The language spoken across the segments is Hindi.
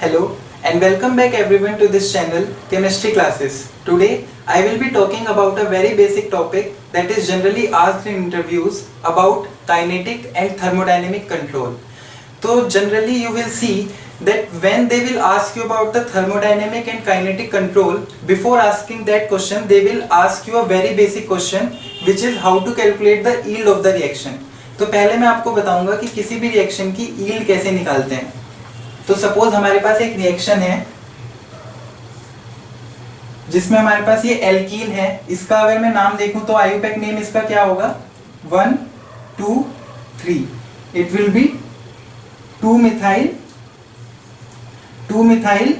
Hello and welcome back everyone to this channel Chemistry Classes. Today I will be talking about a very basic topic that is generally asked in interviews about kinetic and thermodynamic control. So generally you will see that when they will ask you about the thermodynamic and kinetic control, before asking that question they will ask you a very basic question which is how to calculate the yield of the reaction. तो पहले मैं आपको बताऊंगा कि किसी भी रिएक्शन की यील्ड कैसे निकालते हैं. तो सपोज हमारे पास एक रिएक्शन है जिसमें हमारे पास ये एल्कीन है. इसका अगर मैं नाम देखूं तो आईयूपैक नेम इसका क्या होगा? 1 2 3. It will be 2 methyl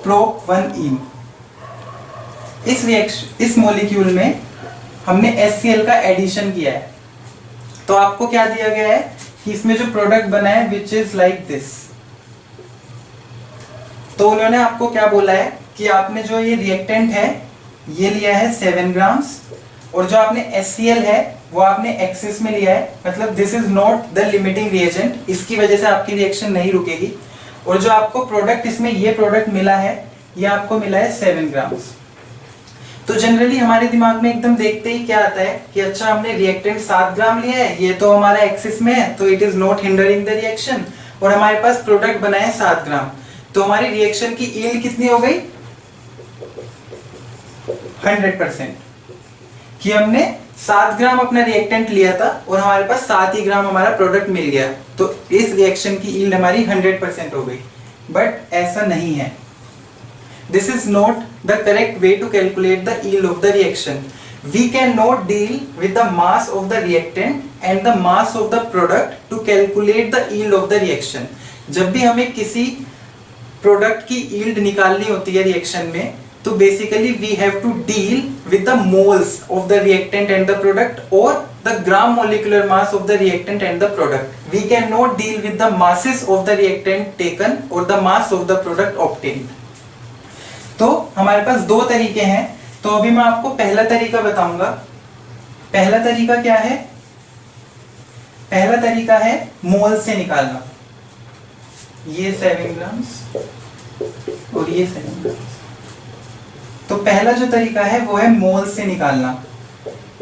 prop 1ene. इस मॉलिक्यूल में हमने HCl का एडिशन किया है. तो आपको क्या दिया गया है कि इसमें जो प्रोडक्ट बना है विच इज लाइक दिस. तो उन्होंने आपको क्या बोला है कि आपने जो ये रिएक्टेंट है ये लिया है 7 ग्राम्स और जो आपने HCl है वो आपने एक्सिस में लिया है. मतलब this is not the limiting reagent. इसकी वजह से आपकी रिएक्शन नहीं रुकेगी. और जो आपको प्रोडक्ट इसमें ये प्रोडक्ट मिला है ये आपको मिला है 7 ग्राम्स. तो जनरली हमारे दिमाग में एकदम देखते ही क्या आता है कि अच्छा हमने रिएक्टेंट 7 ग्राम लिया है, ये तो हमारा एक्सिस में है तो it is not hindering the reaction. और हमारे पास प्रोडक्ट बना है 7 ग्राम. तो हमारी रिएक्शन की यील्ड कितनी हो गई? 100%. कि हमने 7 ग्राम अपना रिएक्टेंट लिया था और हमारे पास 7 ही ग्राम हमारा प्रोडक्ट मिल गया. तो इस रिएक्शन की यील्ड हमारी 100% हो गई. बट ऐसा नहीं है. This is not the correct way to calculate the yield of the reaction. We cannot deal with the mass of the reactant and the mass of the product to calculate the yield of the reaction. जब भी हमें किसी प्रोडक्ट की yield निकालनी होती है रिएक्शन में तो basically we have to deal with the moles of the reactant and the product or the gram molecular mass of the reactant and the product. We cannot deal with the masses of the reactant taken or the mass of the product obtained. तो हमारे पास दो तरीके हैं. तो अभी मैं आपको पहला तरीका बताऊंगा. पहला तरीका क्या है? पहला तरीका है मोल से निकालना. ये 7 ग्राम्स और ये 7 ग्राम्स. तो पहला जो तरीका है वो है मोल से निकालना.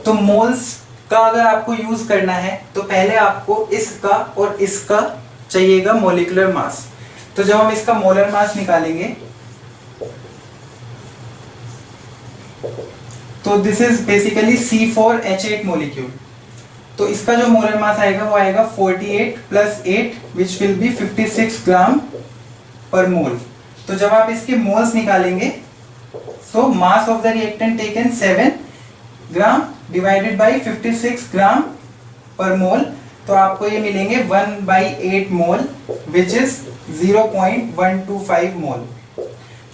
तो मोल्स का अगर आपको यूज करना है तो पहले आपको इसका और इसका चाहिएगा मॉलिक्यूलर मास. तो जब हम इसका मोलर मास निकालेंगे तो this is basically C4H8 molecule. तो इसका जो मोलर मास आएगा वो आएगा 48 plus 8 which will be 56 gram per mole. तो जब आप इसके मोल्स निकालेंगे so mass of the reactant taken 7 gram divided by 56 gram per mole. तो आपको ये मिलेंगे 1/8 मोल विच इज 0.125 मोल.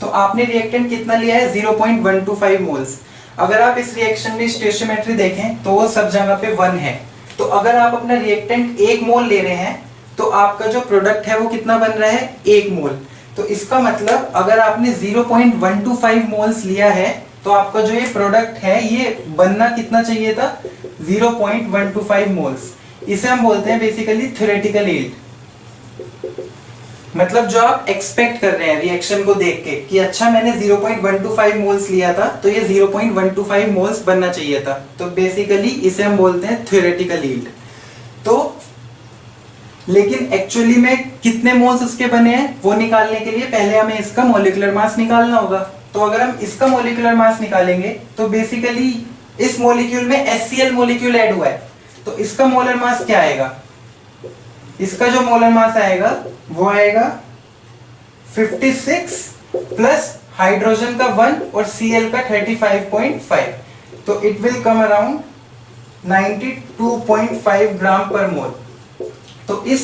तो आपने रिएक्टेंट कितना लिया है? 0.125 मोल्स. अगर आप इस रिएक्शन में स्टोइचियोमेट्री देखें तो वो सब जगह पे 1 है. तो अगर आप अपना रिएक्टेंट 1 मोल ले रहे हैं तो आपका जो प्रोडक्ट है वो कितना बन रहा है? 1 मोल. तो इसका मतलब अगर आपने 0.125 मोल्स लिया है तो आपका जो ये प्रोडक्ट है ये बनना कितना चाहिए था? 0.125 मोल्स. इसे हम बोलते हैं बेसिकली थ्योरेटिकल यील्ड. मतलब जो आप एक्सपेक्ट कर रहे हैं रिएक्शन को देख के कि अच्छा मैंने 0.125 मोल्स लिया था तो ये 0.125 मोल्स बनना चाहिए था. तो बेसिकली इसे हम बोलते हैं थ्योरेटिकल यील्ड. तो लेकिन एक्चुअली में कितने मोल्स उसके बने हैं वो निकालने के लिए पहले हमें इसका मॉलिक्यूलर मास निकालना होगा. तो अगर हम इसका मॉलिक्यूलर मास निकालेंगे तो बेसिकली इस मॉलिक्यूल में HCl मॉलिक्यूल ऐड हुआ है. तो इसका मोलर मास क्या आएगा? इसका जो मोलर मास आएगा वो आएगा 56 प्लस हाइड्रोजन का 1 और Cl का 35.5. तो it will come around 92.5 gram per mole. तो इस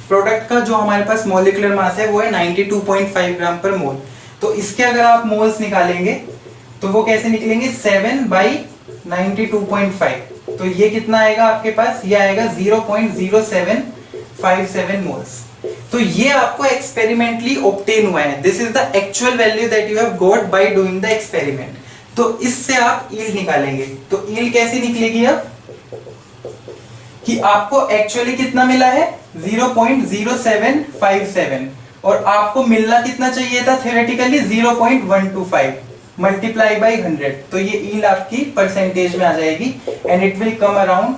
प्रोडक्ट का जो हमारे पास मॉलिक्यूलर मास है वो है 92.5 ग्राम पर मोल. तो इसके अगर आप मोल्स निकालेंगे तो वो कैसे निकलेंगे? 7/92.5. तो ये कितना आएगा आपके पास? ये आएगा 0.0757 मोल्स. तो ये आपको एक्सपेरिमेंटली ऑब्टेन हुआ है. This is the actual value that you have got by doing the experiment. तो इससे आप यील्ड निकालेंगे. तो यील्ड कैसी निकलेगी अब कि आपको एक्चुअली कितना मिला है 0.0757 और आपको मिलना कितना चाहिए था थ्योरेटिकली 0.125 मल्टीप्लाई बाई 100, तो ये ईल्ड आपकी परसेंटेज में आ जाएगी and it will come around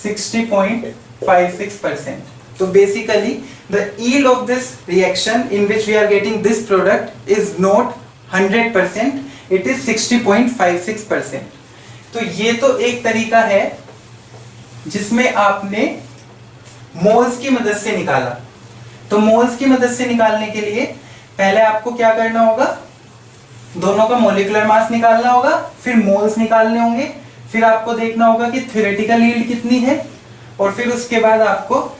60.56%. तो basically the yield of this reaction in which we are getting this product is not 100%, it is 60.56%. तो ये तो एक तरीका है जिसमें आपने मोल्स की मदद से निकाला. तो मोल्स की मदद से निकालने के लिए पहले आपको क्या करना होगा, दोनों का मोलिकुलर मास निकालना होगा, फिर मोल्स निकालने होंगे, फिर आपको देखना होगा कि थ्योरेटिकल यील्ड कितनी है, और फिर उसके बाद आपको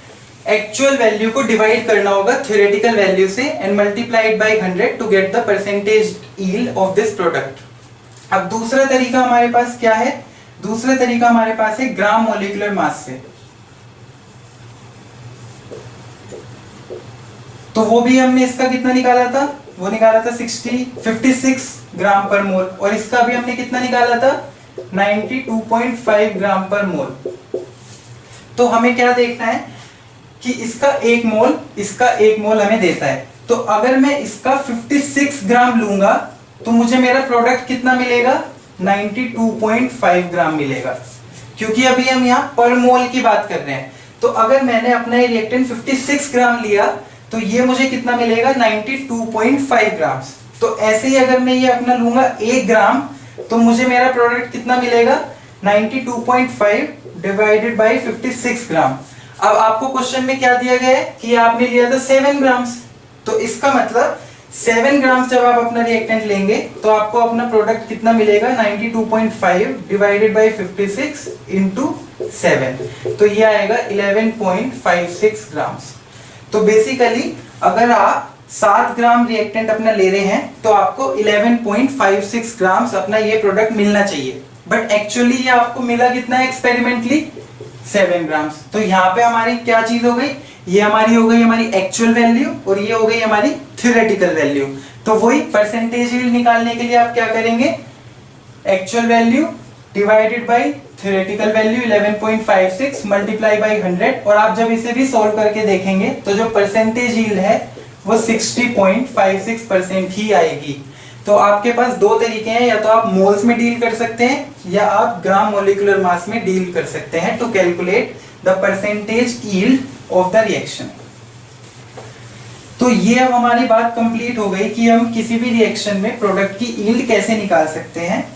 एक्चुअल वैल्यू को डिवाइड करना होगा थ्योरेटिकल वैल्यू से and multiplied by 100 to get the percentage yield of this product. अब दूसरा तरीका हमारे पास क्या है, दूसरा तरीका हमारे पास है ग्राम मोलिकुलर मास से. तो वो भी हमने इसका कितना निकाला था, वो निकाला था 56 ग्राम पर मोल, और इसका भी हमने कितना निकाला था 92.5 ग्राम पर मोल. तो हमें क्या देखना है कि इसका एक मोल हमें देता है. तो अगर मैं इसका 56 ग्राम लूंगा तो मुझे मेरा प्रोडक्ट कितना मिलेगा 92.5 ग्राम मिलेगा, क्योंकि अभी हम यहाँ पर मोल की बात कर रहे हैं. तो अगर मैंने अपना रिएक्टेंट 56 ग्राम लिया तो ये मुझे कितना मिलेगा 92.5 ग्राम. तो ऐसे ही अगर मैं ये अपना लूंगा 1 ग्राम तो मुझे मेरा प्रोडक्ट कितना मिलेगा 92.5 डिवाइडेड बाय 56 ग्राम. अब आपको क्वेश्चन में क्या दिया गया है कि आपने लिया था 7 ग्राम, तो इसका मतलब 7 ग्राम जब आप अपना रिएक्टेंट लेंगे तो आपको अपना प्रोडक्ट कितना मिलेगा 92.5 डिवाइडेड बाय 56 इंटू 7, तो ये आएगा 11.56 ग्राम. तो बेसिकली अगर आप 7 ग्राम रिएक्टेंट अपना ले रहे हैं तो आपको 11.56 ग्राम अपना ये प्रोडक्ट मिलना चाहिए, बट एक्चुअली ये आपको मिला कितना है एक्सपेरिमेंटली 7 ग्राम. तो यहाँ पे हमारी क्या चीज हो गई, ये हमारी हो गई हमारी एक्चुअल वैल्यू और ये हो गई हमारी थ्योरेटिकल वैल्यू. तो वही परसेंटेज यील्ड निकालने के लिए आप क्या करेंगे, actual value divided by theoretical value 11.56 multiply by 100, और आप जब इसे भी सॉल्व करके देखेंगे तो जो परसेंटेज यील्ड है वो 60.56% ही आएगी. तो आपके पास दो तरीके हैं, या तो आप मोल्स में डील कर सकते हैं या आप ग्राम मोलिकुलर मास में डील कर सकते हैं to calculate the percentage yield of the reaction. तो ये अब हमारी बात कंप्लीट हो गई कि हम किसी भी रिएक्शन में प्रोडक्ट की यील्ड कैसे निकाल सकते हैं.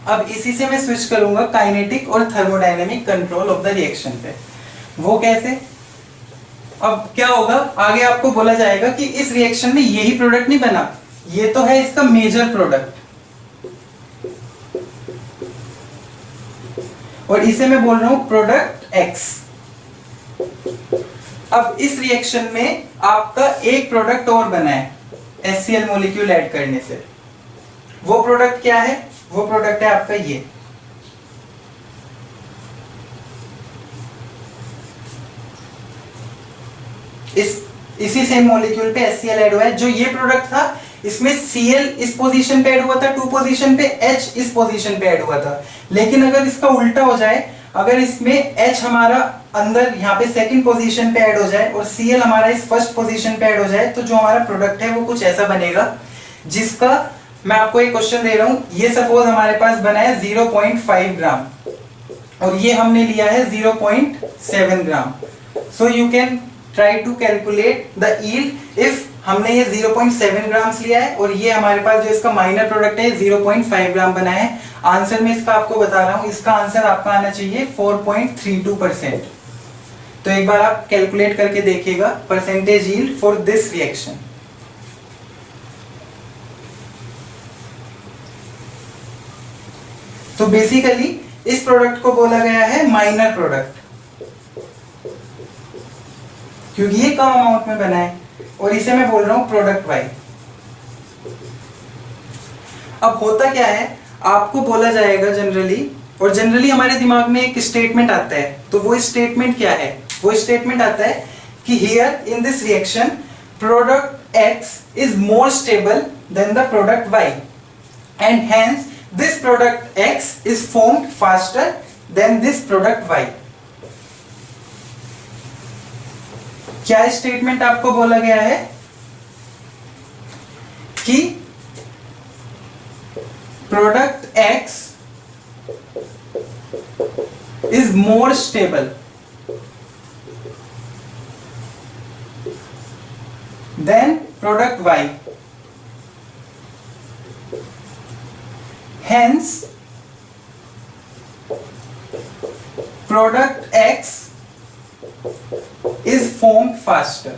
अब इसी से मैं स्विच करूंगा काइनेटिक और thermodynamic control of the reaction पे. वो कैसे, अब क्या होगा, आगे आपको बोला जाएगा कि इस रिएक्शन में यही प्रोडक्ट नहीं बना, ये तो है इसका मेजर प्रोडक्ट, और इसे मैं बोल रहा हूं प्रोडक्ट एक्स. अब इस रिएक्शन में आपका एक प्रोडक्ट और बना है HCl मॉलिक्यूल ऐड करने से. वो प्रोडक्ट क्या है, वो प्रोडक्ट है आपका ये. इसी सेम मॉलिक्यूल पे HCl ऐड हुआ है. जो ये प्रोडक्ट था इसमें Cl इस पोजीशन पे ऐड हुआ था 2 पोजीशन पे, H इस पोजीशन पे ऐड हुआ था. लेकिन अगर इसका उल्टा हो जाए, अगर इसमें H हमारा अंदर यहाँ पे सेकंड पोजीशन पे ऐड हो जाए और Cl हमारा इस फर्स्ट पोजीशन पे ऐड हो जाए, तो जो हमारा प्रोडक्ट है वो कुछ ऐसा बनेगा, जिसका मैं आपको एक क्वेश्चन दे रहा हूं. ये सपोज हमारे पास बना है 0.5 ग्राम और ये हमने लिया है 0.7 gram. So you can try to calculate the yield if हमने ये 0.7 ग्राम्स लिया है और ये हमारे पास जो इसका माइनर प्रोडक्ट है 0.5 ग्राम बना है. आंसर में इसका आपको बता रहा हूं, इसका आंसर आपका आना चाहिए 4.32%. तो एक बार आप कैलकुलेट करके देखिएगा percentage yield for this reaction. तो बेसिकली इस प्रोडक्ट को बोला गया है माइनर प्रोडक्ट, क्योंकि ये कम अमाउंट में बना है, और इसे मैं बोल रहा हूं प्रोडक्ट वाई. अब होता क्या है, आपको बोला जाएगा जनरली हमारे दिमाग में एक स्टेटमेंट आता है. तो वो स्टेटमेंट क्या है, वो स्टेटमेंट आता है कि here in this reaction product X is more stable than the product Y and hence this product X is formed faster than this product Y. क्या स्टेटमेंट आपको बोला गया है कि product X is more stable than product Y. Hence, product X is formed faster.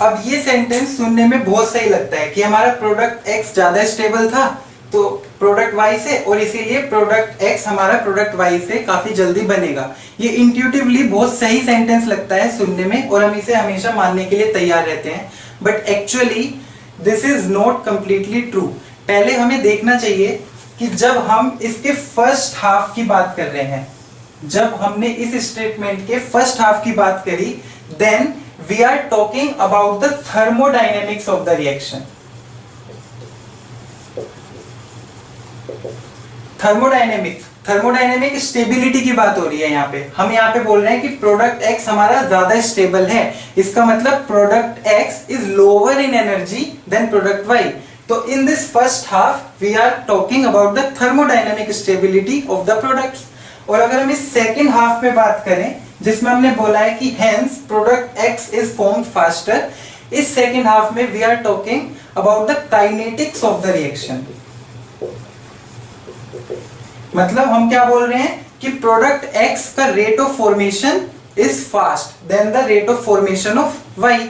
अब ये सेंटेंस सुनने में बहुत सही लगता है कि हमारा प्रोडक्ट X ज्यादा स्टेबल था तो प्रोडक्ट Y से, और इसीलिए प्रोडक्ट X हमारा प्रोडक्ट Y से काफी जल्दी बनेगा। ये इंट्यूटिवली बहुत सही सेंटेंस लगता है सुनने में और हम इसे हमेशा मानने के लिए तैयार रहते हैं, but actually this is not completely true. पहले हमें देखना चाहिए कि जब हम इसके फर्स्ट हाफ की बात कर रहे हैं, जब हमने इस स्टेटमेंट के फर्स्ट हाफ की बात करी, then we are talking about the thermodynamics of the reaction. Thermodynamic stability की बात हो रही है यहाँ पे। हम यहाँ पे बोल रहे हैं कि प्रोडक्ट X हमारा ज्यादा स्टेबल है, इसका मतलब product X is lower in energy than product Y। तो in this first half we are talking about the thermodynamic stability of the products. और अगर हम इस सेकेंड हाफ में बात करें जिसमें हमने बोला है कि hence product X is formed faster, इस सेकेंड हाफ में we are talking about the kinetics of the reaction. मतलब हम क्या बोल रहे हैं कि प्रोडक्ट X का rate of formation is fast than the rate of formation of Y,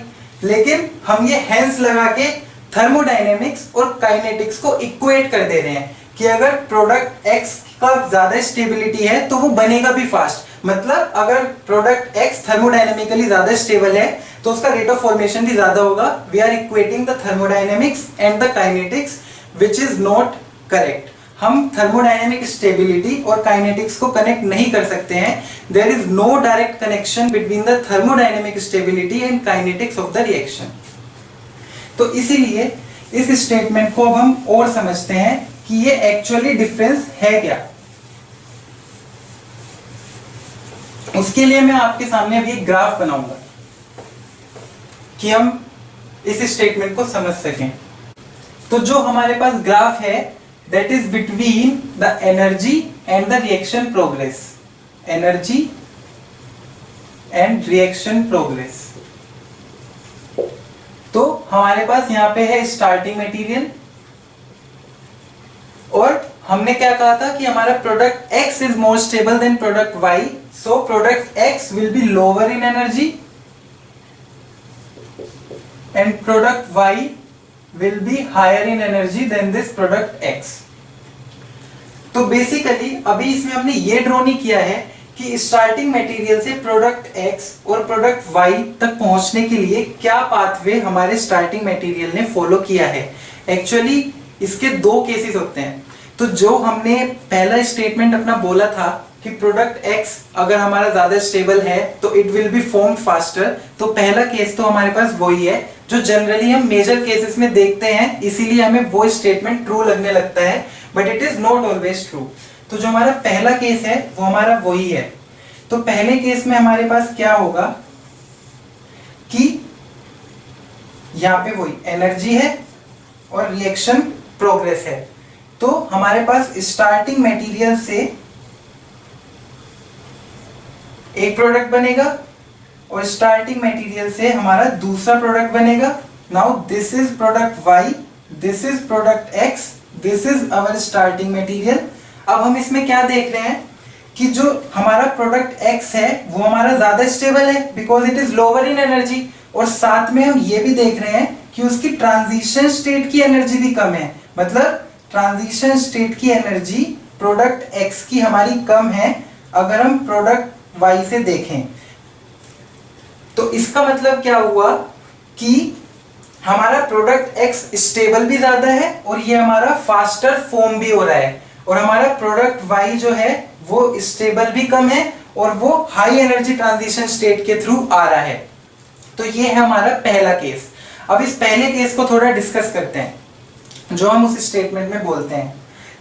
लेकिन हम ये हेंस लगा के थर्मोडायनेमिक्स और काइनेटिक्स को इक्वेट कर दे रहे हैं कि अगर प्रोडक्ट X का ज्यादा स्टेबिलिटी है तो वो बनेगा भी फास्ट। मतलब अगर प्रोडक्ट X थर्मोडायनेमिकली ज्यादा स्टेबल है तो उसका रेट ऑफ फॉर्मेशन भी ज्यादा होगा। We are equating the thermodynamics and the kinetics which is not correct. हम थर्मोडायनेमिक स्टेबिलिटी और काइनेटिक्स को कनेक्ट नहीं कर सकते हैं। There is no direct connection between the thermodynamic stability and kinetics of the reaction. तो इसीलिए इस स्टेटमेंट को अब हम और समझते हैं कि ये एक्चुअली डिफरेंस है क्या। उसके लिए मैं आपके सामने अभी एक ग्राफ बनाऊंगा कि हम इस स्टेटमेंट को समझ सकें। तो जो हमारे पास ग्राफ है that is between the energy and the reaction progress, energy and reaction progress. तो हमारे पास यहां पे है स्टार्टिंग मटेरियल और हमने क्या कहा था कि हमारा product X is more stable than product Y, so product X will be lower in energy and product Y will be higher in energy than this product X। तो बेसिकली अभी इसमें हमने ये ड्रॉ नहीं किया है कि स्टार्टिंग मटेरियल से प्रोडक्ट X और प्रोडक्ट Y तक पहुंचने के लिए क्या पाथवे हमारे स्टार्टिंग मटेरियल ने फॉलो किया है। एक्चुअली इसके दो केसेस होते हैं। तो जो हमने पहला स्टेटमेंट अपना बोला था कि प्रोडक्ट X अगर हमारा ज्यादा स्टेबल है तो it will be formed faster, तो पहला केस तो हमारे पास वही है जो जनरली हम मेजर केसेस में देखते हैं, इसीलिए हमें वो स्टेटमेंट ट्रू लगने लगता है, but it is not always true. तो जो हमारा पहला केस है वो हमारा वही है। तो पहले केस में हमारे पास क्या होगा कि यहाँ पे वही एनर्जी है और रिएक्शन प्रोग्रेस है। तो हमारे पास स्टार्टिंग मटेरियल से एक प्रोडक्ट बनेगा और स्टार्टिंग मटेरियल से हमारा दूसरा प्रोडक्ट बनेगा। Now this is product Y, this is product X, this is our starting material. अब हम इसमें क्या देख रहे हैं कि जो हमारा प्रोडक्ट X है वो हमारा ज्यादा स्टेबल है because it is lower in energy, और साथ में हम ये भी देख रहे हैं कि उसकी ट्रांजिशन स्टेट की एनर्जी भी कम है। मतलब ट्रांजिशन स्टेट की एनर्जी प्रोडक्ट X की हमारी कम है अगर हम प्रोडक्ट Y से देखें। तो इसका मतलब क्या हुआ कि हमारा प्रोडक्ट X स्टेबल भी ज्यादा है और ये हमारा फास्टर फॉर्म भी हो रहा है, और हमारा प्रोडक्ट Y जो है वो स्टेबल भी कम है और वो हाई एनर्जी ट्रांजिशन स्टेट के थ्रू आ रहा है। तो ये है हमारा पहला केस। अब इस पहले केस को थोड़ा डिस्कस करते हैं जो हम उस स्टेटमेंट में बोलते हैं।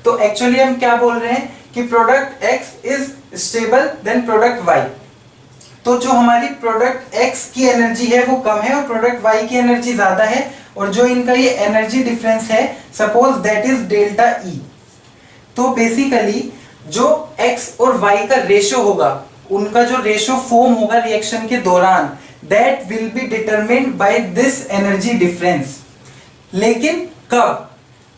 तो एक्चुअली हम क्या बोल रहे हैं कि product X is stable than product Y। तो जो हमारी प्रोडक्ट X की एनर्जी है वो कम है और प्रोडक्ट Y की एनर्जी ज्यादा है, और जो इनका ये एनर्जी डिफरेंस है suppose that is delta E। तो बेसिकली जो X और Y का रेशो होगा, उनका जो रेशो फॉर्म होगा रिएक्शन के दौरान, that will be determined by this energy difference. लेकिन कब?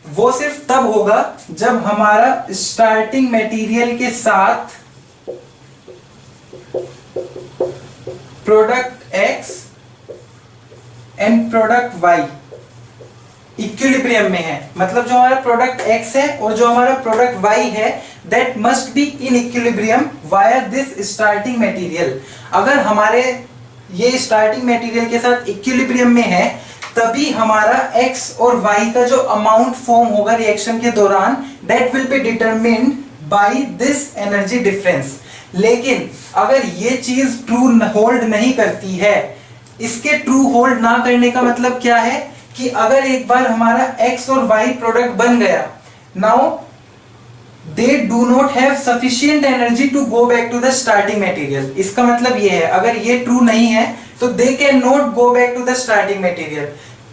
वो सिर्फ तब होगा जब हमारा स्टार्टिंग मटेरियल के साथ product X and product Y equilibrium में है। मतलब जो हमारा प्रोडक्ट X है और जो हमारा प्रोडक्ट Y है, that must be in equilibrium via this starting material. अगर हमारे ये स्टार्टिंग मटेरियल के साथ इक्विलिब्रियम में है, तभी हमारा X और Y का जो अमाउंट फॉर्म होगा रिएक्शन के दौरान, that will be determined by this energy difference. लेकिन अगर ये चीज ट्रू होल्ड नहीं करती है, इसके ट्रू होल्ड ना करने का मतलब क्या है कि अगर एक बार हमारा X और Y प्रोडक्ट बन गया, now they do not have sufficient energy to go back to the starting material. इसका मतलब ये है, अगर ये ट्रू नहीं है तो they can not go back to the starting material.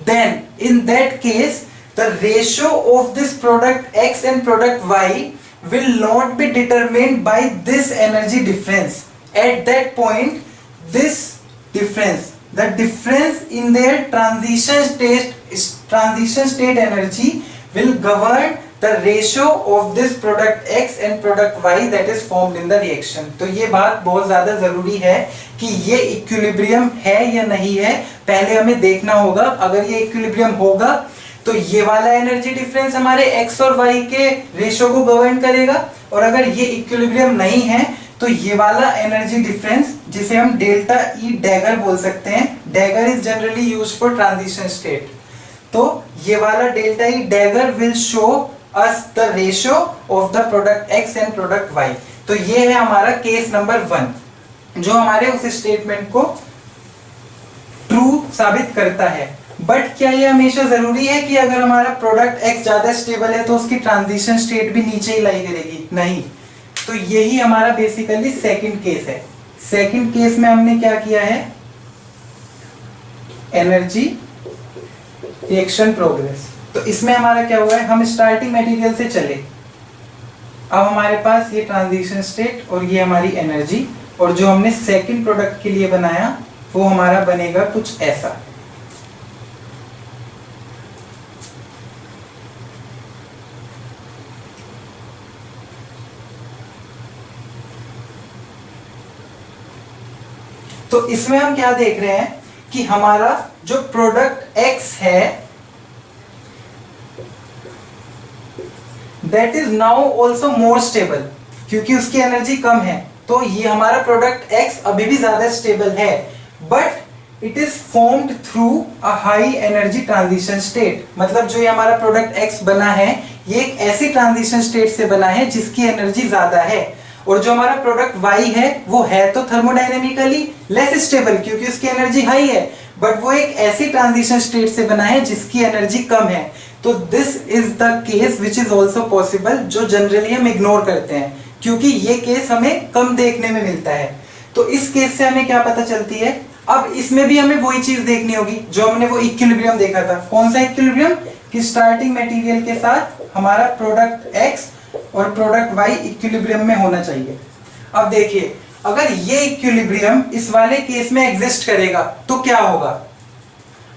Then in that case the ratio of this product X and product Y will not be determined by this energy difference. At that point, this difference, the difference in their transition state energy will govern the ratio of this product X and product Y that is formed in the reaction. तो ये बात बहुत ज़्यादा ज़रूरी है कि ये इक्विलिब्रियम है या नहीं है, पहले हमें देखना होगा। अगर ये इक्विलिब्रियम होगा तो ये वाला एनर्जी डिफरेंस हमारे X और Y के रेशियो को गवर्न करेगा, और अगर ये इक्विलिब्रियम नहीं है तो ये वाला एनर्जी डिफरेंस, जिसे हम डेल्टा E डैगर बोल सकते हैं, dagger is generally used for transition state, तो ये वाला delta E dagger will show us the ratio of the product X and product Y। तो ये है हमारा केस नंबर 1 जो हमारे उस स्टेटमेंट को ट्रू साबित करता है। बट क्या ये हमेशा जरूरी है कि अगर हमारा प्रोडक्ट X ज्यादा स्टेबल है तो उसकी ट्रांजिशन स्टेट भी नीचे ही लाई करेगी? नहीं। तो यही हमारा बेसिकली सेकंड केस है। सेकंड केस में हमने क्या किया है, एनर्जी रिएक्शन प्रोग्रेस। तो इसमें हमारा क्या हुआ है, हम स्टार्टिंग मटेरियल से चले, अब हमारे पास ये ट्रांजिशन स्टेट और ये हमारी एनर्जी, और जो हमने सेकंड प्रोडक्ट के लिए बनाया वो हमारा बनेगा कुछ ऐसा। तो इसमें हम क्या देख रहे हैं कि हमारा जो प्रोडक्ट X है that is now also more stable, क्योंकि उसकी एनर्जी कम है। तो ये हमारा प्रोडक्ट X अभी भी ज्यादा स्टेबल है, but it is formed through a high energy transition state. मतलब जो ये हमारा प्रोडक्ट X बना है, ये एक ऐसी ट्रांजिशन स्टेट से बना है जिसकी एनर्जी ज्यादा है, और जो हमारा प्रोडक्ट Y है वो है तो थर्मोडायनेमिकली लेस स्टेबल क्योंकि उसकी एनर्जी हाई है, बट वो एक ऐसी ट्रांजिशन स्टेट से बना है जिसकी एनर्जी कम है। तो this is the case which is also possible, जो जनरली हम इग्नोर करते हैं क्योंकि ये केस हमें कम देखने में मिलता है। तो इस केस से हमें क्या पता चलती है, अब इसमें भी हमें वही चीज देखनी होगी जो हमने वो इक्विलिब्रियम देखा था। कौन सा इक्विलिब्रियम, कि स्टार्टिंग मटेरियल के साथ हमारा प्रोडक्ट X और प्रोडक्ट Y इक्विलिब्रियम में होना चाहिए। अब देखिए, अगर ये इक्विलिब्रियम इस वाले केस में एग्जिस्ट करेगा तो क्या होगा,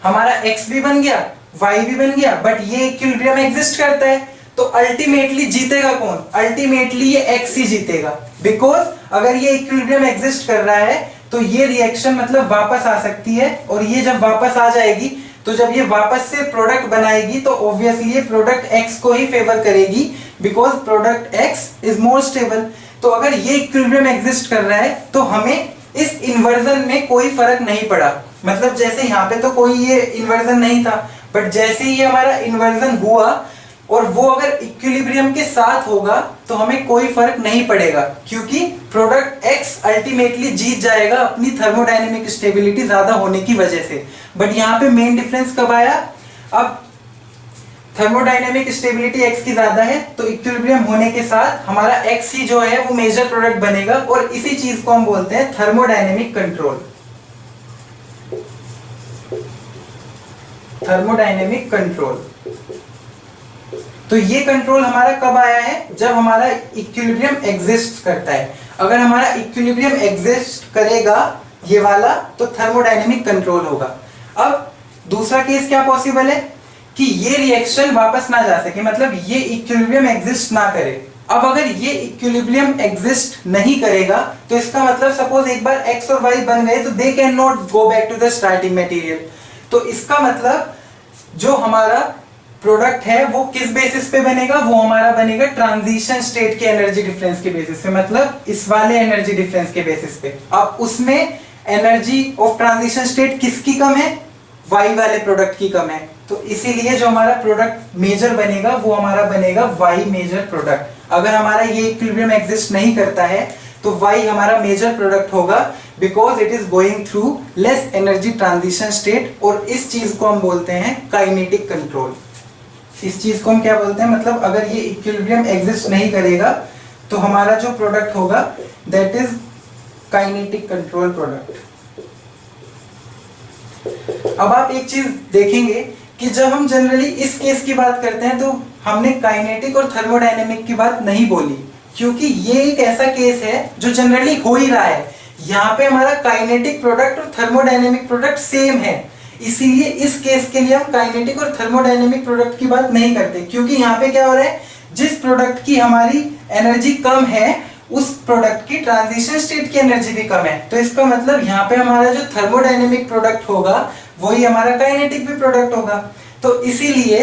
हमारा X भी बन गया, Y भी बन गया, बट ये इक्विलिब्रियम एग्जिस्ट करता है, तो अल्टीमेटली जीतेगा कौन, अल्टीमेटली ये X ही जीतेगा। बिकॉज अगर ये इक्विलिब्रियम एग्जिस्ट कर रहा है तो ये रिएक्शन मतलब वापस आ सकती है, और ये जब वापस आ जाएगी तो जब ये वापस से प्रोडक्ट बनाएगी तो ऑब्वियसली ये प्रोडक्ट X को ही फेवर करेगी, because product X is more stable. तो अगर ये इक्विलिब्रियम एग्जिस्ट कर रहा है तो हमें इस इन्वर्जन में कोई फर्क नहीं पड़ा। मतलब जैसे यहाँ पे तो कोई ये इन्वर्जन नहीं था, बट जैसे ही ये हमारा इन्वर्जन हुआ और वो अगर इक्विलिब्रियम के साथ होगा तो हमें कोई फर्क नहीं पड़ेगा, क्योंकि प्रोडक्ट X अल्टीमेटली जीत जाएगा अपनी थर्मोडायनेमिक स्टेबिलिटी ज्यादा होने की वजह से। बट यहाँ पे मेन डिफरेंस कब आया, अब थर्मोडायनेमिक स्टेबिलिटी x की ज्यादा है, तो इक्विलिब्रियम होने के साथ हमारा x ही जो है वो मेजर प्रोडक्ट बनेगा, और इसी चीज को हम बोलते हैं थर्मोडायनेमिक कंट्रोल। Thermodynamic control. तो ये कंट्रोल हमारा कब आया है? जब हमारा इक्विलिब्रियम एग्जिस्ट करता है। अगर हमारा इक्विलिब्रियम एग्जिस्ट करेगा ये वाला, तो थर्मोडायनेमिक कंट्रोल होगा। अब दूसरा केस क्या पॉसिबल है कि ये रिएक्शन वापस ना जा सके, मतलब ये इक्विलिब्रियम एग्जिस्ट ना करे। अब अगर ये इक्विलिब्रियम एग्जिस्ट नहीं करेगा तो इसका मतलब सपोज एक बार x और y बन गए तो they can not go back to the starting material. तो इसका मतलब जो हमारा प्रोडक्ट है वो किस बेसिस पे बनेगा? वो हमारा बनेगा ट्रांजिशन स्टेट के एनर्जी डिफरेंस के बेसिस पे, मतलब इस वाले एनर्जी डिफरेंस के बेसिस पे। अब उसमें एनर्जी ऑफ ट्रांजिशन स्टेट किसकी कम है? y वाले प्रोडक्ट की कम है। तो इसीलिए जो हमारा प्रोडक्ट मेजर बनेगा वो हमारा बनेगा y मेजर प्रोडक्ट। अगर हमारा ये इक्विलिब्रियम एग्जिस्ट नहीं करता है तो y हमारा मेजर प्रोडक्ट होगा, because it is going through less energy transition state, और इस चीज को हम बोलते हैं काइनेटिक कंट्रोल। इस चीज को हम क्या बोलते हैं? मतलब अगर ये इक्विलिब्रियम एग्जिस्ट नहीं करेगा तो हमारा जो प्रोडक्ट होगा that is kinetic control product. अब आप एक चीज देखेंगे कि जब हम जनरली इस केस की बात करते हैं तो हमने काइनेटिक और थर्मोडायनेमिक की बात नहीं बोली, क्योंकि ये एक ऐसा केस है जो जनरली हो ही रहा है। यहाँ पे हमारा काइनेटिक प्रोडक्ट और थर्मोडायनेमिक प्रोडक्ट सेम है, इसीलिए इस केस के लिए हम काइनेटिक और थर्मोडायनेमिक प्रोडक्ट की बात नहीं करते, क्योंकि यहाँ पे क्या हो रहा है, जिस प्रोडक्ट की हमारी एनर्जी कम है उस प्रोडक्ट की ट्रांजिशन स्टेट की एनर्जी भी कम है। तो इसका मतलब यहाँ पे हमारा जो थर्मोडायनेमिक प्रोडक्ट होगा वही हमारा काइनेटिक भी प्रोडक्ट होगा। तो इसीलिए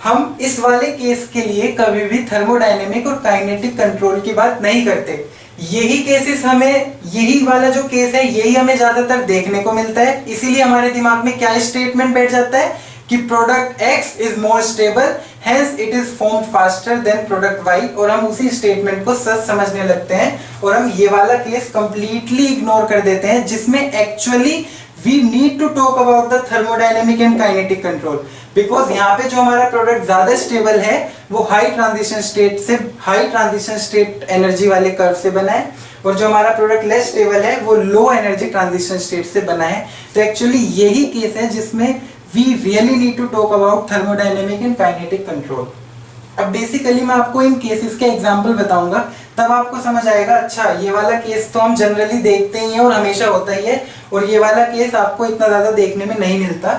हम इस वाले केस के लिए कभी भी थर्मोडायनेमिक और काइनेटिक कंट्रोल की बात नहीं करते। यही केसेस हमें, यही वाला जो केस है यही हमें ज्यादातर देखने को मिलता है, इसीलिए हमारे दिमाग में क्या स्टेटमेंट बैठ जाता है कि product X is more stable, hence it is formed faster than product Y, और हम उसी स्टेटमेंट को सच समझने लगते हैं और हम ये वाला केस कंप्लीटली इग्नोर कर देते हैं जिसमें actually we need to talk about the thermodynamic and kinetic control, because यहाँ पे जो हमारा प्रोडक्ट ज्यादा स्टेबल है वो हाई ट्रांजिशन स्टेट एनर्जी वाले कर्व से बना है, और जो हमारा प्रोडक्ट लेस स्टेबल है वो लो एनर्जी ट्रांजिशन स्टेट से बना है। तो एक्चुअली यही केस है जिसमें we really need to talk about thermodynamic and kinetic control। अब बेसिकली मैं आपको इन केसेस के एग्जांपल बताऊंगा, तब आपको समझ आएगा अच्छा ये वाला केस तो हम जनरली देखते ही हैं और हमेशा होता ही है, और ये वाला केस आपको इतना ज्यादा देखने में नहीं मिलता।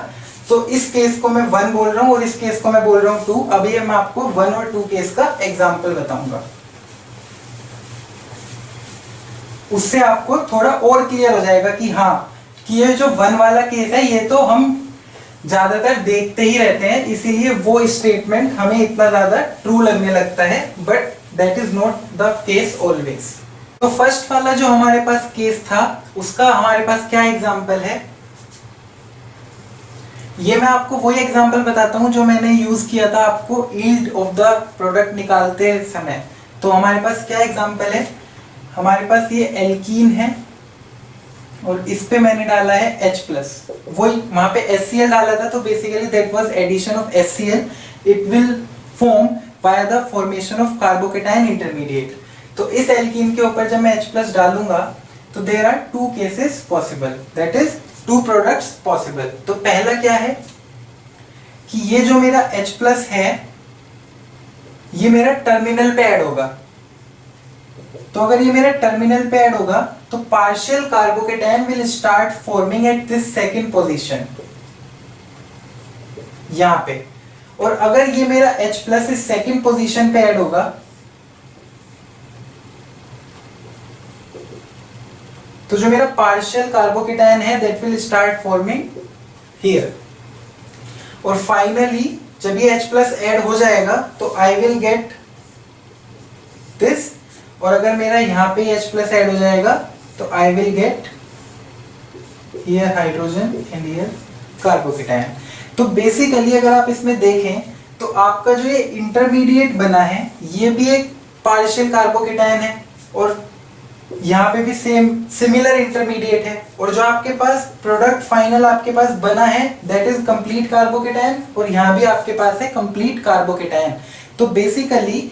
तो इस केस को मैं 1 बोल रहा हूँ और इस केस को मैं बोल रहा हूँ 2। अभी मैं आपको 1 और 2 केस का एग्जाम्पल बताऊंगा, उससे आपको थोड़ा और क्लियर हो जाएगा कि हाँ कि ये जो 1 वाला केस है ये तो हम ज्यादातर देखते ही रहते हैं, इसीलिए वो स्टेटमेंट हमें इतना ज्यादा ट्रू लगने लगता है, but that is not the case always. तो फर्स्ट वाला जो हमारे पास केस था उसका हमारे पास क्या एग्जांपल है, ये मैं आपको वही एग्जांपल बताता हूं जो मैंने यूज किया था आपको यील्ड ऑफ द प्रोडक्ट निकालते समय। तो हमारे पास क्या एग्जांपल है, हमारे पास ये एल्कीन है और इस पे मैंने डाला है H+, वही वहां पे HCl डाला था, तो basically that was addition of HCl, it will form by the formation of carbocation intermediate. तो इस एल्कीन के ऊपर जब मैं H+ डालूंगा तो there are 2 cases possible, that is 2 products possible. तो पहला क्या है कि ये जो मेरा H+ है ये मेरा टर्मिनल पे ऐड होगा। तो अगर ये मेरा टर्मिनल पे ऐड होगा तो partial carbocation will start forming at this second position यहां पे, और अगर ये मेरा H+ इस सेकंड पोजीशन पे ऐड होगा तो जो मेरा पार्शियल कार्बोकेटायन है that will start forming here, और फाइनली जब ये H+ ऐड हो जाएगा तो आई विल गेट दिस, और अगर मेरा यहाँ पे H+ ऐड हो जाएगा तो I will get here hydrogen and here carbocation. तो बेसिकली अगर आप इसमें देखें तो आपका जो ये इंटरमीडिएट बना है ये भी एक पार्शियल कार्बोकेटायन है, और यहाँ पे भी सेम सिमिलर इंटरमीडिएट है, और जो आपके पास प्रोडक्ट फाइनल आपके पास बना है दैट इज कंप्लीट कार्बोकेटायन, और यहाँ भी आपके पास है कंप्लीट कार्बोकेटायन। तो बेसिकली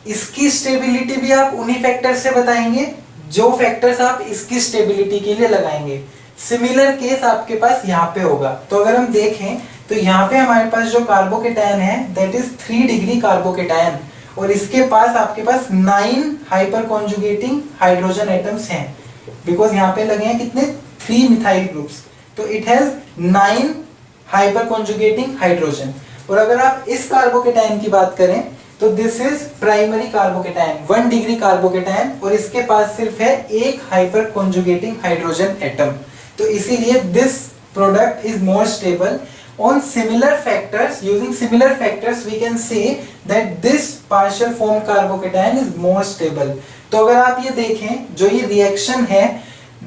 इसकी स्टेबिलिटी भी आप उन्हीं फैक्टर से बताएंगे जो फैक्टर्स आप इसकी स्टेबिलिटी के लिए लगाएंगे। सिमिलर केस आपके पास यहाँ पे होगा। तो अगर हम देखें तो यहाँ पे हमारे पास जो कार्बोकेटायन है दैट इज 3 डिग्री कार्बोकेटायन, और इसके पास आपके पास 9 हाइपर कॉन्जुगेटिंग हाइड्रोजन एटम्स हैं, बिकॉज यहाँ पे लगे हैं कितने 3 मिथाइल ग्रुप्स, तो it has 9 hyper conjugating hydrogen. और अगर आप इस कार्बोकेटायन की बात करें तो this is primary carbocation 1 degree carbocation, और इसके पास सिर्फ है एक हाइपर कॉन्जुगेटिंग हाइड्रोजन एटम। तो इसीलिए this product is more stable. On similar factors, using similar factors, we can say that this partial form carbocation is more stable. तो अगर आप ये देखें जो ये रिएक्शन है,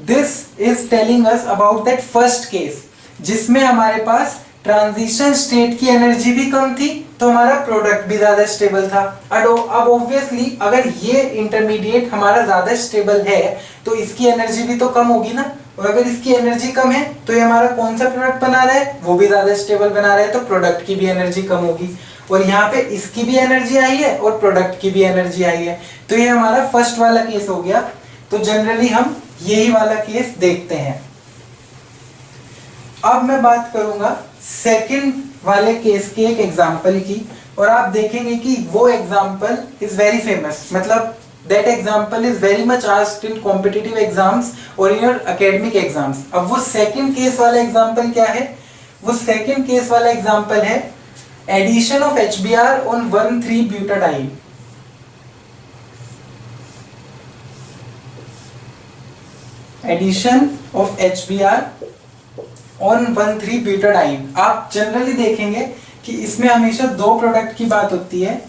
this is telling us about that first case, जिसमें हमारे पास ट्रांजिशन स्टेट की एनर्जी भी कम थी तो हमारा प्रोडक्ट भी ज्यादा स्टेबल था। अब ऑब्वियसली अगर ये इंटरमीडिएट हमारा ज्यादा स्टेबल है तो इसकी एनर्जी भी तो कम होगी ना, और अगर इसकी एनर्जी कम है तो ये हमारा कौन सा प्रोडक्ट बना रहा है, वो भी ज्यादा स्टेबल बना रहा है, तो प्रोडक्ट की भी एनर्जी कम होगी। और यहाँ पे इसकी भी एनर्जी आई है और प्रोडक्ट की भी एनर्जी आई है, तो ये हमारा फर्स्ट वाला केस हो गया। तो जनरली हम यही वाला केस देखते हैं। अब मैं बात करूंगा सेकंड वाले केस के एक एग्जांपल की, और आप देखेंगे कि वो एग्जांपल इज वेरी फेमस, मतलब that example is very much asked in competitive exams or in your academic exams। अब वो second case वाला example क्या है? वो second case वाला example है addition of HBr on 1,3-butadiene। addition of HBr on 1,3-butadiene। आप जनरली देखेंगे कि इसमें हमेशा दो प्रोडक्ट की बात होती है।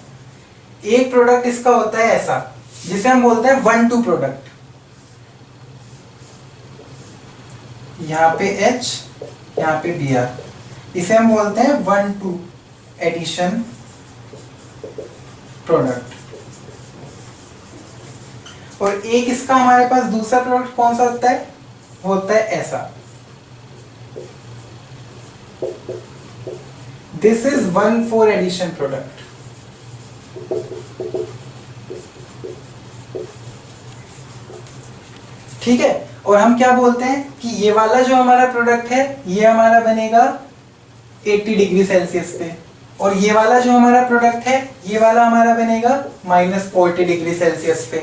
एक प्रोडक्ट इसका होता है ऐसा जिसे हम बोलते हैं 1,2 प्रोडक्ट, यहाँ पे H यहाँ पे Br, इसे हम बोलते हैं 1,2 एडिशन प्रोडक्ट। और एक इसका हमारे पास दूसरा प्रोडक्ट कौन सा होता है, वो होता है ऐसा, दिस इज 1,4 एडिशन प्रोडक्ट। ठीक है, और हम क्या बोलते हैं कि ये वाला जो हमारा प्रोडक्ट है ये हमारा बनेगा 80 डिग्री सेल्सियस पे, और ये वाला जो हमारा प्रोडक्ट है ये वाला हमारा बनेगा -40 डिग्री सेल्सियस पे।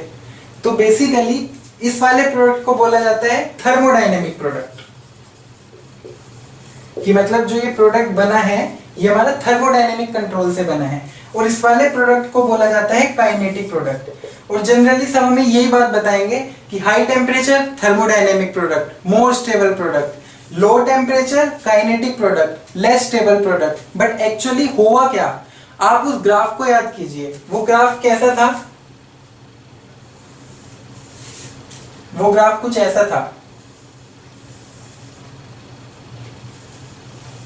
तो बेसिकली इस वाले प्रोडक्ट को बोला जाता है थर्मोडायनेमिक प्रोडक्ट, कि मतलब जो ये प्रोडक्ट बना है ये हमारा थर्मोडायनेमिक कंट्रोल से बना है, और इस वाले प्रोडक्ट को बोला जाता है काइनेटिक प्रोडक्ट। और जनरली सब हमें यही बात बताएंगे कि high temperature thermodynamic product, more stable product, low temperature kinetic product, less stable product. But actually हुआ क्या, आप उस ग्राफ को याद कीजिए, वो ग्राफ कैसा था, वो ग्राफ कुछ ऐसा था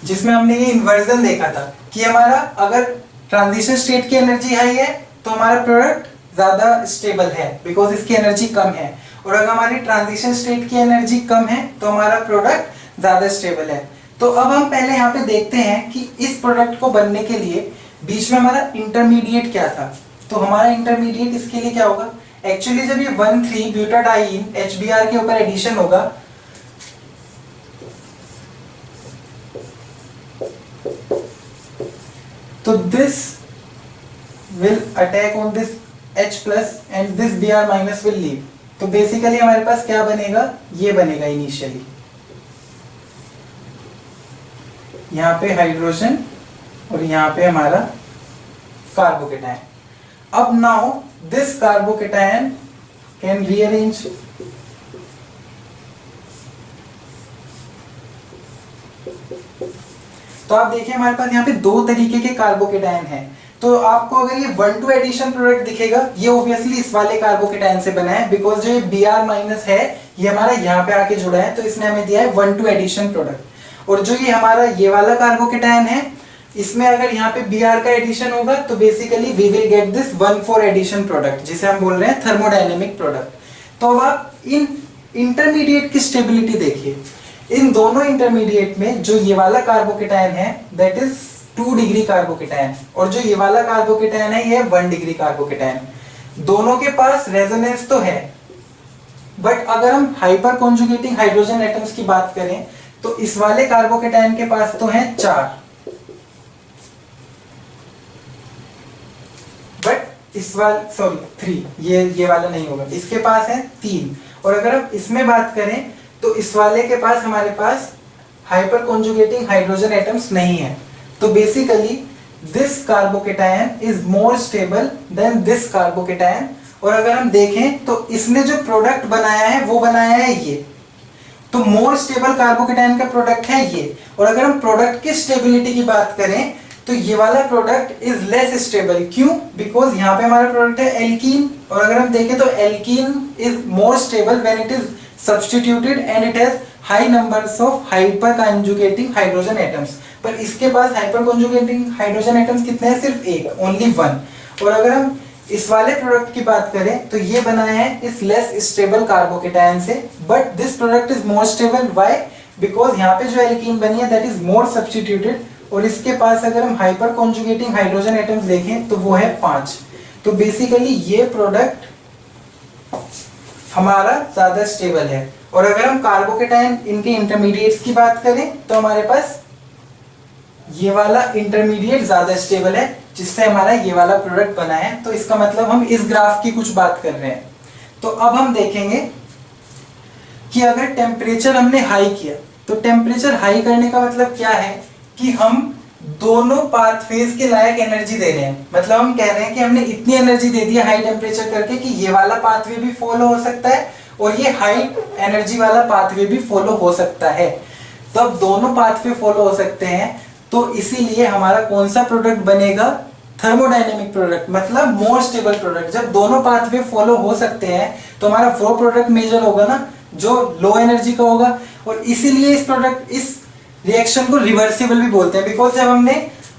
जिसमें हमने ये इन्वर्जन देखा था कि हमारा अगर ट्रांजिशन स्टेट की एनर्जी हाई है तो हमारा प्रोडक्ट ज्यादा स्टेबल है बिकॉज इसकी एनर्जी कम है, और अगर हमारी ट्रांजिशन स्टेट की एनर्जी कम है तो हमारा प्रोडक्ट ज्यादा स्टेबल है। तो अब हम पहले यहाँ पे देखते हैं कि इस प्रोडक्ट को बनने के लिए बीच में हमारा इंटरमीडिएट क्या था। तो हमारा इंटरमीडिएट इसके लिए क्या होगा, एक्चुअली जब ये 1,3-ब्यूटाडाइन HBr के ऊपर एडिशन होगा तो this will attack on this H plus and this Br minus will leave। तो बेसिकली हमारे पास क्या बनेगा, ये बनेगा इनिशियली, यहाँ पे हाइड्रोजन और यहाँ पे हमारा कार्बोकेटायन। अब now this carbocation can rearrange तो आप देखिए हमारे पास यहाँ पे दो तरीके के कार्बोकेटायन हैं। तो आपको अगर ये 1,2 एडिशन प्रोडक्ट दिखेगा ये ऑब्वियसली इस वाले कार्बोकेटायन से बना है, बिकॉज जो ये Br माइनस है ये हमारा यहाँ पे आके जुड़ा है तो इसने हमें दिया है 1,2 एडिशन प्रोडक्ट। और जो ये हमारा ये वाला कार्बोकेटायन है इसमें अगर यहाँ पे Br का एडिशन होगा तो basically we will get this 1,4 addition product जिसे हम बोल रहे हैं थर्मोडायनेमिक प्रोडक्ट। तो अब आप इन इंटरमीडिएट की स्टेबिलिटी देखिए। इन दोनों इंटरमीडिएट में जो ये वाला कार्बोकेटायन है दैट इज 2 डिग्री कार्बोकेटायन, और जो ये वाला कार्बोकेटायन है ये 1 डिग्री कार्बोकेटायन। दोनों के पास रेजोनेंस तो है, बट अगर हम हाइपर कॉन्जुगेटिंग हाइड्रोजन एटम्स की बात करें तो इस वाले कार्बोकेटायन के पास तो है 4, बट इस वाले 3, ये वाला नहीं होगा, इसके पास है 3। और अगर हम इसमें बात करें तो इस वाले के पास हमारे पास हाइपर कॉन्जुगेटिंग हाइड्रोजन एटम्स नहीं है। तो basically this carbocation is more stable then this carbocation. और अगर हम देखें तो इसने जो प्रोडक्ट बनाया है वो बनाया है ये, तो मोर स्टेबल कार्बोकेटायन का प्रोडक्ट है ये। और अगर हम प्रोडक्ट की स्टेबिलिटी की बात करें तो ये वाला प्रोडक्ट इज लेस स्टेबल। क्यों? बिकॉज यहाँ पे हमारा प्रोडक्ट है एल्कीन, और अगर हम देखें तो alkene is more stable when it is substituted and it has high numbers of hyper conjugating hydrogen atoms. पर इसके पास हाइपर कॉन्जुगेटिंग हाइड्रोजन एटम्स कितने हैं? सिर्फ एक, ओनली 1। और अगर हम इस वाले प्रोडक्ट की बात करें तो ये बनाया है इस लेस स्टेबल कार्बोकेटायन से, but this product is more stable. Why? Because यहाँ पे जो एल्कीन बनी है दैट इज मोर सब्स्टिट्यूटेड, और इसके पास अगर हम हाइपर कॉन्जुगेटिंग हाइड्रोजन एटम्स देखें तो वो है 5। तो बेसिकली ये प्रोडक्ट हमारा ज्यादा स्टेबल है। और अगर हम कार्बोकेटायन इनके इंटरमीडिएट्स की बात करें तो हमारे पास ये वाला इंटरमीडिएट ज्यादा स्टेबल है, जिससे हमारा ये वाला प्रोडक्ट बना है। तो इसका मतलब हम इस ग्राफ की कुछ बात कर रहे हैं। तो अब हम देखेंगे कि अगर टेम्परेचर हमने हाई किया तो टेम्परेचर हाई करने का मतलब क्या है कि हम दोनों पाथवेज के लायक एनर्जी दे रहे हैं। मतलब हम कह रहे हैं कि हमने इतनी एनर्जी दे दी है हाई टेम्परेचर करके कि ये वाला पाथवे भी फॉलो हो सकता है और ये हाई एनर्जी वाला पाथवे भी फॉलो हो सकता है। तो अब दोनों पाथवे फॉलो हो सकते हैं, तो इसीलिए हमारा कौन सा प्रोडक्ट बनेगा? थर्मोडायनेमिक प्रोडक्ट, मतलब मोर स्टेबल प्रोडक्ट। जब दोनों पाथवे फॉलो हो सकते हैं तो हमारा वो प्रोडक्ट मेजर होगा ना जो लो एनर्जी का होगा। और इसीलिए इस प्रोडक्ट इस रिएक्शन को रिवर्सिबल भी बोलते हैं, बिकॉज जब हमने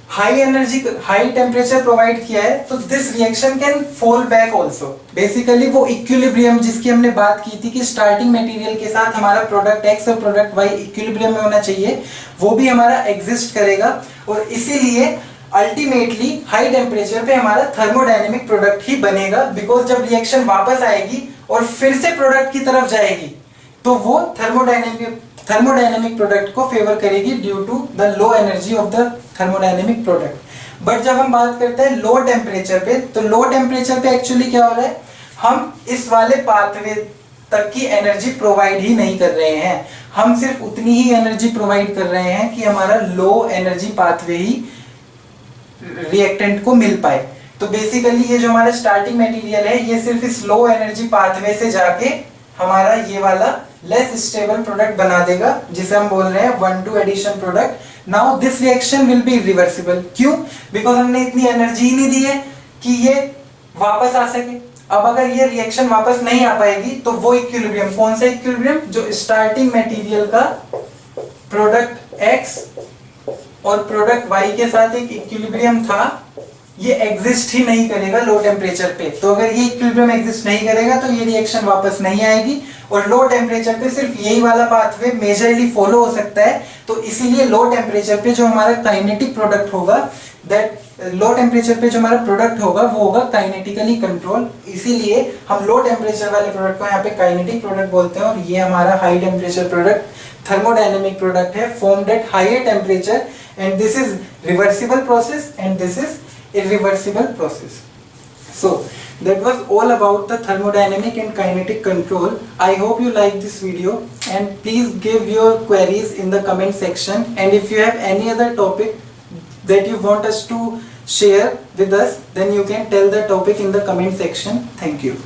high energy high temperature provide किया है तो this reaction can fall back also. Basically वो इक्विलिब्रियम जिसकी हमने बात की थी कि स्टार्टिंग मटेरियल के साथ हमारा प्रोडक्ट एक्स और प्रोडक्ट वाई इक्विलिब्रियम में होना चाहिए, वो भी हमारा एग्जिस्ट करेगा। और इसीलिए अल्टीमेटली हाई टेम्परेचर पे हमारा थर्मोडायनेमिक प्रोडक्ट ही बनेगा, बिकॉज जब रिएक्शन वापस आएगी और फिर से प्रोडक्ट की तरफ जाएगी तो वो थर्मोडायनेमिक प्रोडक्ट को फेवर करेगी due to the low energy of the thermodynamic product. But जब हम बात करते हैं लो टेम्परेचर पे, तो लो टेम्परेचर पे एक्चुअली क्या हो रहा है, हम इस वाले पाथवे तक की एनर्जी प्रोवाइड ही नहीं कर रहे हैं, हम सिर्फ उतनी ही एनर्जी प्रोवाइड कर रहे हैं कि हमारा लो एनर्जी पाथवे ही रिएक्टेंट को मिल पाए। तो बेसिकली ये जो हमारा स्टार्टिंग मटेरियल है ये सिर्फ इस लो एनर्जी पाथवे से जाके हमारा ये वाला लेस स्टेबल प्रोडक्ट बना देगा, जिसे हम बोल रहे हैं 1-2 addition product. Now this reaction will be reversible. क्यों? बिकॉज हमने इतनी एनर्जी ही नहीं दी है कि ये वापस आ सके। अब अगर ये रिएक्शन वापस नहीं आ पाएगी तो वो इक्विलिब्रियम, कौन सा इक्विलिब्रियम? जो स्टार्टिंग मटेरियल का प्रोडक्ट एक्स और प्रोडक्ट वाई के साथ एक इक्विलिब्रियम था, ये एग्जिस्ट ही नहीं करेगा लो टेम्परेचर पे। तो अगर ये इक्विलिब्रियम एग्जिस्ट नहीं करेगा तो ये रिएक्शन वापस नहीं आएगी, और लो टेम्परेचर पे सिर्फ यही वाला पाथवे मेजरली फॉलो हो सकता है। तो इसीलिए लो टेम्परेचर पे जो हमारा काइनेटिक प्रोडक्ट होगा, दैट लो टेम्परेचर पे जो हमारा प्रोडक्ट होगा वो होगा काइनेटिकली कंट्रोल। इसीलिए हम लो टेम्परेचर वाले प्रोडक्ट को यहाँ पे काइनेटिक प्रोडक्ट बोलते हैं, और ये हमारा high temperature product thermodynamic product है, formed at higher temperature, and this is reversible process and this is irreversible process. So that was all about the thermodynamic and kinetic control. I hope you like this video, and please give your queries in the comment section, and if you have any other topic that you want us to share with us, then you can tell the topic in the comment section. Thank you.